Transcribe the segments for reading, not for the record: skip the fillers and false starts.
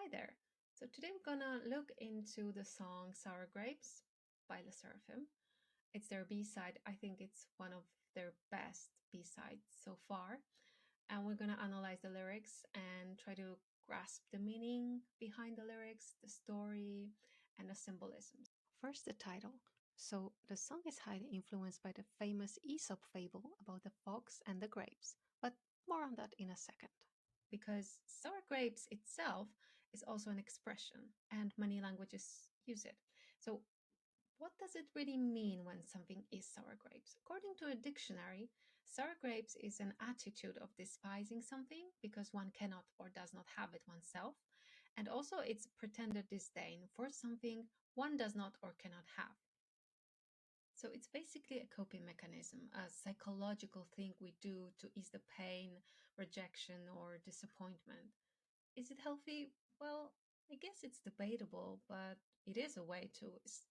Hi there. So today we're gonna look into the song Sour Grapes by the Seraphim. It's their B-side. I think it's one of their best B-sides so far. And we're gonna analyze the lyrics and try to grasp the meaning behind the lyrics, the story, and the symbolism. First, the title. So the song is highly influenced by the famous Aesop fable about the fox and the grapes, but more on that in a second. Because sour grapes itself is also an expression, and many languages use it. So, what does it really mean when something is sour grapes? According to a dictionary, sour grapes is an attitude of despising something because one cannot or does not have it oneself, and also it's pretended disdain for something one does not or cannot have. So it's basically a coping mechanism, a psychological thing we do to ease the pain, rejection, or disappointment. Is it healthy? Well, I guess it's debatable, but it is a way to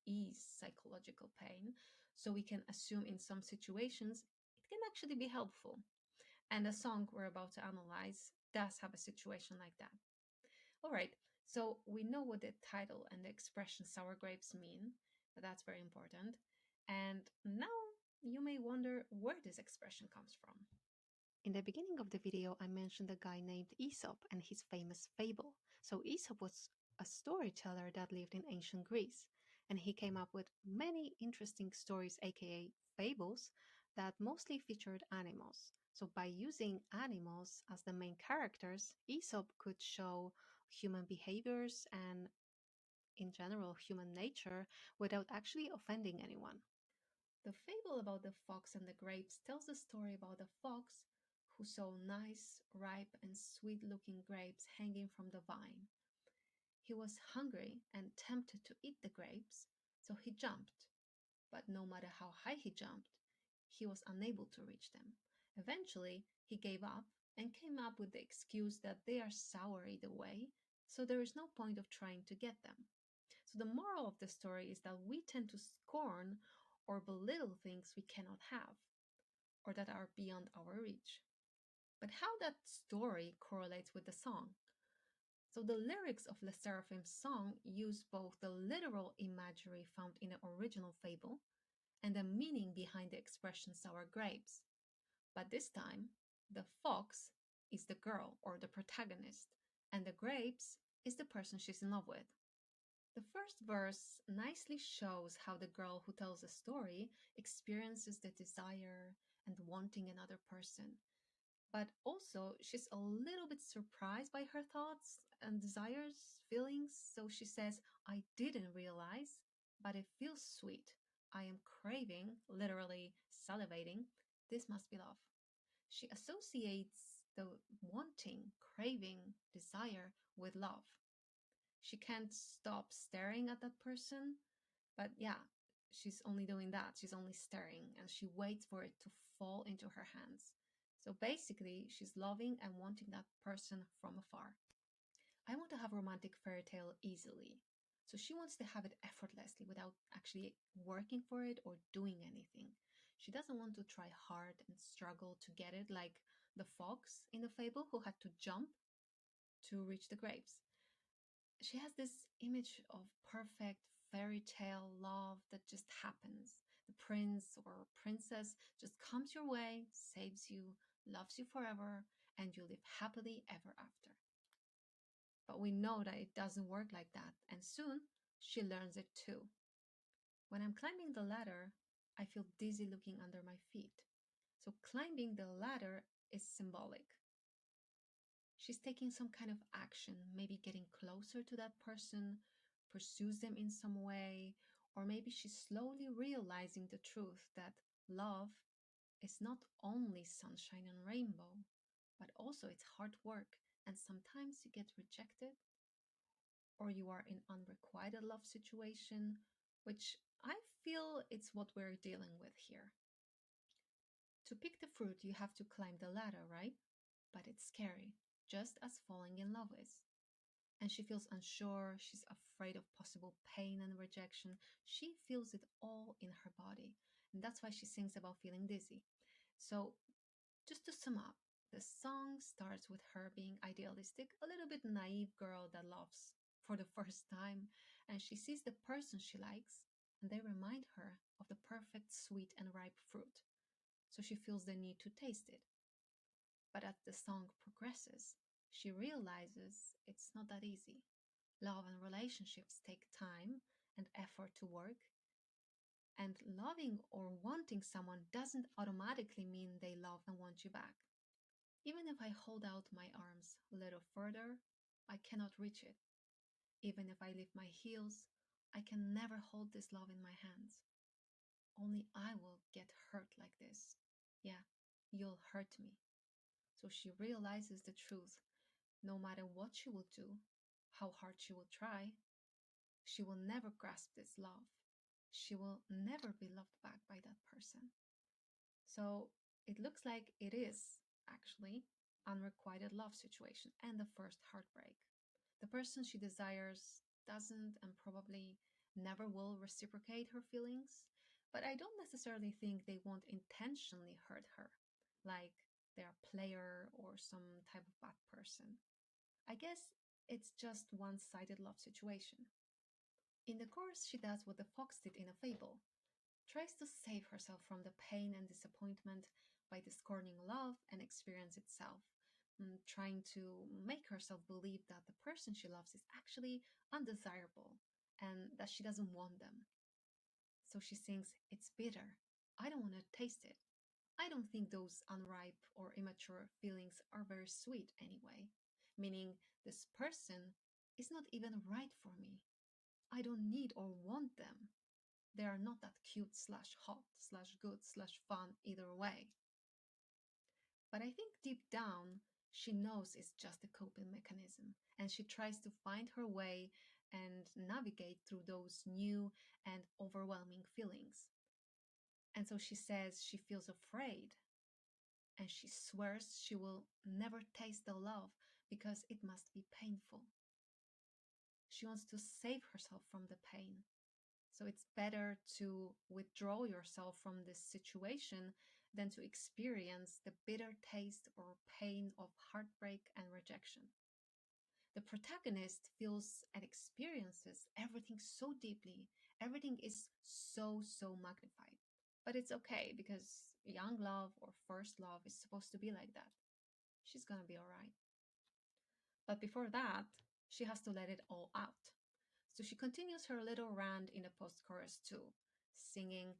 ease psychological pain. So we can assume in some situations it can actually be helpful. And the song we're about to analyze does have a situation like that. All right, so we know what the title and the expression sour grapes mean. That's very important. And now you may wonder where this expression comes from. In the beginning of the video, I mentioned a guy named Aesop and his famous fable. So Aesop was a storyteller that lived in ancient Greece, and he came up with many interesting stories, aka fables, that mostly featured animals. So by using animals as the main characters, Aesop could show human behaviors and in general human nature without actually offending anyone. The fable about the fox and the grapes tells the story about a fox who saw nice, ripe, and sweet looking grapes hanging from the vine. He was hungry and tempted to eat the grapes, so he jumped. But no matter how high he jumped, he was unable to reach them. Eventually, he gave up and came up with the excuse that they are sour either way, so there is no point of trying to get them. So the moral of the story is that we tend to scorn or belittle things we cannot have or that are beyond our reach. But how that story correlates with the song? So the lyrics of Le Seraphim's song use both the literal imagery found in the original fable and the meaning behind the expression sour grapes. But this time, the fox is the girl or the protagonist, and the grapes is the person she's in love with. The first verse nicely shows how the girl who tells the story experiences the desire and wanting another person. But also, she's a little bit surprised by her thoughts and desires, feelings. So she says, I didn't realize, but it feels sweet. I am craving, literally salivating. This must be love. She associates the wanting, craving, desire with love. She can't stop staring at that person. But yeah, she's only doing that. She's only staring and she waits for it to fall into her hands. So basically, she's loving and wanting that person from afar. I want to have a romantic fairy tale easily. So she wants to have it effortlessly without actually working for it or doing anything. She doesn't want to try hard and struggle to get it like the fox in the fable who had to jump to reach the grapes. She has this image of perfect fairy tale love that just happens. The prince or princess just comes your way, saves you, loves you forever, and you live happily ever after. But we know that it doesn't work like that, and soon she learns it too. When I'm climbing the ladder, I feel dizzy looking under my feet. So climbing the ladder is symbolic. She's taking some kind of action, maybe getting closer to that person, pursues them in some way, or maybe she's slowly realizing the truth that love is not only sunshine and rainbow, but also it's hard work, and sometimes you get rejected or you are in unrequited love situation, which I feel it's what we're dealing with here. To pick the fruit, you have to climb the ladder, right? But it's scary, just as falling in love is. And she feels unsure, she's afraid of possible pain and rejection. She feels it all in her body. And that's why she sings about feeling dizzy. So, just to sum up, The song starts with her being idealistic, a little bit naive girl that loves for the first time, and she sees the person she likes, and they remind her of the perfect sweet and ripe fruit. So she feels the need to taste it. But as the song progresses, she realizes it's not that easy. Love and relationships take time and effort to work, and loving or wanting someone doesn't automatically mean they love and want you back. Even if I hold out my arms a little further, I cannot reach it. Even if I lift my heels, I can never hold this love in my hands. Only I will get hurt like this. Yeah, you'll hurt me. So she realizes the truth. No matter what she will do, how hard she will try, she will never grasp this love. She will never be loved back by that person. So it looks like it is actually unrequited love situation and the first heartbreak. The person she desires doesn't and probably never will reciprocate her feelings, but I don't necessarily think they won't intentionally hurt her, like they're a player or some type of bad person. I guess it's just one sided love situation. In the chorus, she does what the fox did in a fable, tries to save herself from the pain and disappointment by discarding love and experience itself, trying to make herself believe that the person she loves is actually undesirable and that she doesn't want them. So she sings, "It's bitter. I don't want to taste it. I don't think those unripe or immature feelings are very sweet anyway." Meaning, this person is not even right for me. I don't need or want them. They are not that cute slash hot slash good slash fun either way. But I think deep down, she knows it's just a coping mechanism, and she tries to find her way and navigate through those new and overwhelming feelings. And so she says she feels afraid, and she swears she will never taste the love because it must be painful. She wants to save herself from the pain. So it's better to withdraw yourself from this situation than to experience the bitter taste or pain of heartbreak and rejection. The protagonist feels and experiences everything so deeply. Everything is so magnified. But it's okay because young love or first love is supposed to be like that. She's gonna be alright. But before that, she has to let it all out. So she continues her little rant in the post chorus too, singing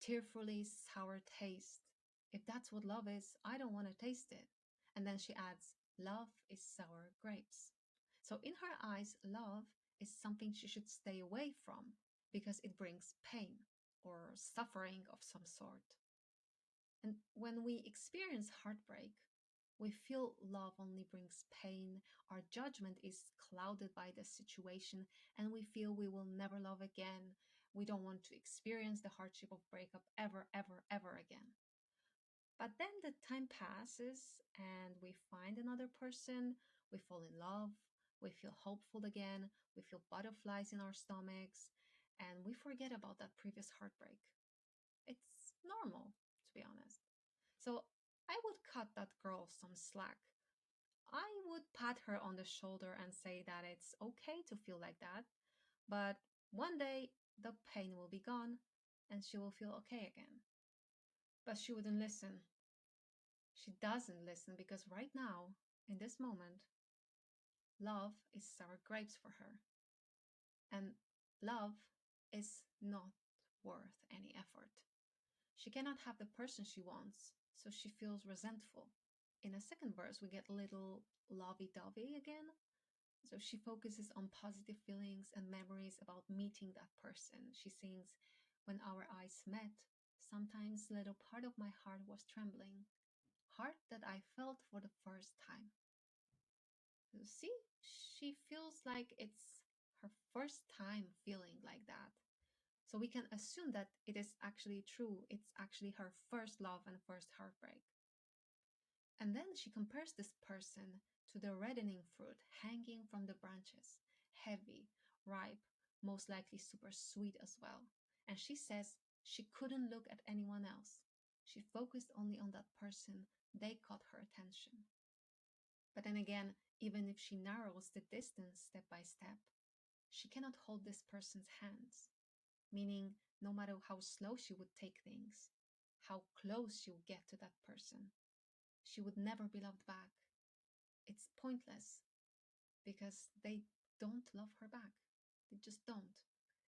tearfully sour taste. If that's what love is, I don't want to taste it. And then she adds, love is sour grapes. So in her eyes, love is something she should stay away from because it brings pain or suffering of some sort. And when we experience heartbreak, we feel love only brings pain, our judgment is clouded by the situation, and we feel we will never love again. We don't want to experience the hardship of breakup ever again. But then the time passes and we find another person, we fall in love, we feel hopeful again, we feel butterflies in our stomachs, and we forget about that previous heartbreak. It's normal, to be honest. So I would cut that girl some slack. I would pat her on the shoulder and say that it's okay to feel like that, but one day the pain will be gone and she will feel okay again. But she wouldn't listen. She doesn't listen because right now, in this moment, love is sour grapes for her. And love is not worth any effort. She cannot have the person she wants, so she feels resentful. In a second verse, we get a little lovey-dovey again. So she focuses on positive feelings and memories about meeting that person. She sings, when our eyes met, sometimes a little part of my heart was trembling, heart that I felt for the first time. You see, she feels like it's her first time feeling like that. So we can assume that it is actually true. It's actually her first love and first heartbreak. And then she compares this person to the reddening fruit hanging from the branches, heavy, ripe, most likely super sweet as well. And she says she couldn't look at anyone else. She focused only on that person they caught her attention. But then again, even if she narrows the distance step by step, she cannot hold this person's hands, meaning no matter how slow she would take things, how close she would get to that person, she would never be loved back. It's pointless because they don't love her back. They just don't.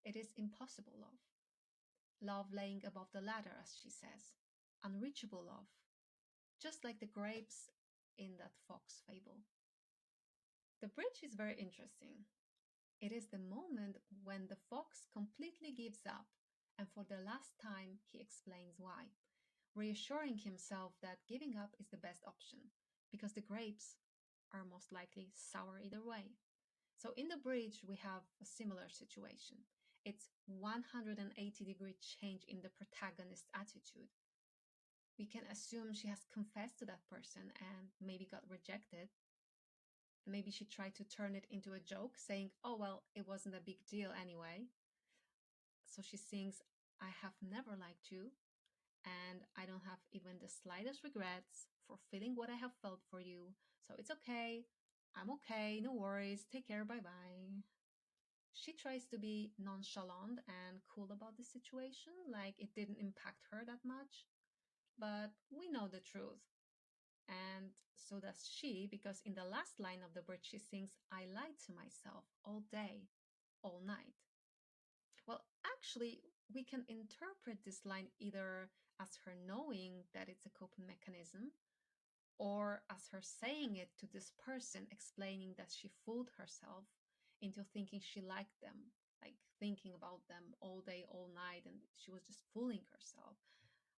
It is impossible love. Love laying above the ladder, as she says. Unreachable love. Just like the grapes in that fox fable. The bridge is very interesting. It is the moment when the fox completely gives up, and for the last time he explains why, reassuring himself that giving up is the best option, because the grapes are most likely sour either way. So in the bridge, we have a similar situation. It's 180-degree change in the protagonist's attitude. We can assume she has confessed to that person and maybe got rejected. Maybe she tried to turn it into a joke, saying, oh, well, it wasn't a big deal anyway. So she sings, I have never liked you, and I don't have even the slightest regrets for feeling what I have felt for you. So it's okay. I'm okay. No worries. Take care. Bye bye. She tries to be nonchalant and cool about the situation, like it didn't impact her that much. But we know the truth. And so does she, because in the last line of the bridge, she sings, I lied to myself all day, all night. Well, actually, we can interpret this line either as her knowing that it's a coping mechanism, or as her saying it to this person, explaining that she fooled herself into thinking she liked them, like thinking about them all day, all night, and she was just fooling herself.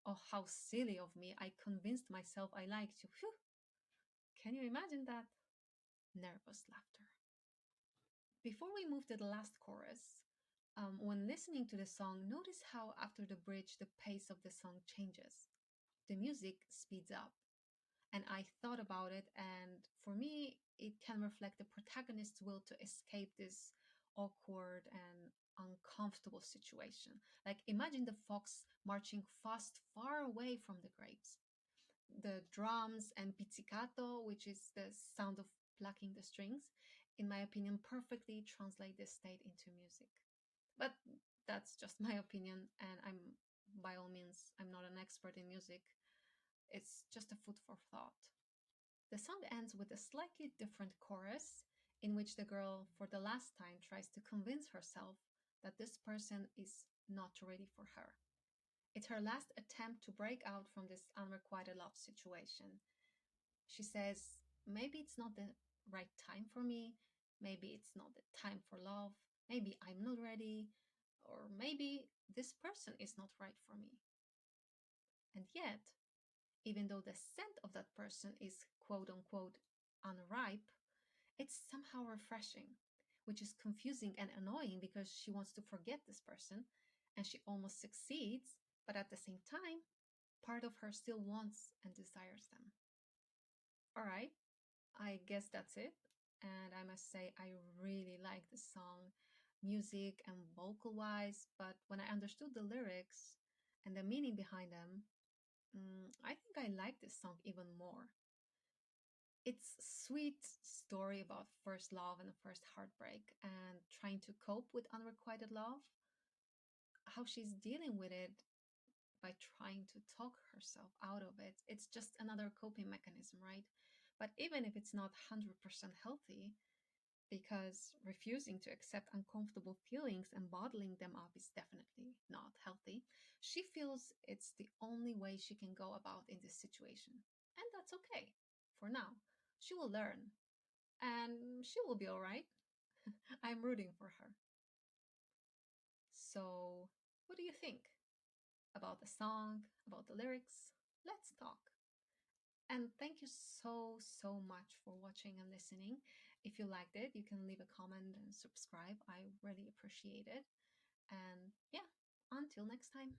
Oh, how silly of me. I convinced myself I liked you. Phew. Can you imagine that? Nervous laughter. Before we move to the last chorus, when listening to the song, notice how after the bridge, the pace of the song changes. The music speeds up. And I thought about it, and for me, it can reflect the protagonist's will to escape this awkward and uncomfortable situation. Like, imagine the fox marching fast, far away from the grapes. The drums and pizzicato, which is the sound of plucking the strings, in my opinion, perfectly translate this state into music. But that's just my opinion, and by all means, I'm not an expert in music. It's just a food for thought. The song ends with a slightly different chorus in which the girl, for the last time, tries to convince herself that this person is not ready for her. It's her last attempt to break out from this unrequited love situation. She says, maybe it's not the right time for me, maybe it's not the time for love, maybe I'm not ready, or maybe this person is not right for me. And yet, even though the scent of that person is quote unquote unripe, it's somehow refreshing, which is confusing and annoying because she wants to forget this person and she almost succeeds, but at the same time, part of her still wants and desires them. All right, I guess that's it. And I must say, I really like the song, music and vocal wise, but when I understood the lyrics and the meaning behind them, I think I like this song even more. It's a sweet story about first love and a first heartbreak and trying to cope with unrequited love, how she's dealing with it by trying to talk herself out of it. It's just another coping mechanism, right? But even if it's not 100% healthy, because refusing to accept uncomfortable feelings and bottling them up is definitely not healthy, she feels it's the only way she can go about in this situation. And that's okay for now. She will learn and she will be all right. I'm rooting for her. So, what do you think about the song, about the lyrics? Let's talk. And thank you so, so much for watching and listening. If you liked it, you can leave a comment and subscribe. I really appreciate it. And yeah, until next time.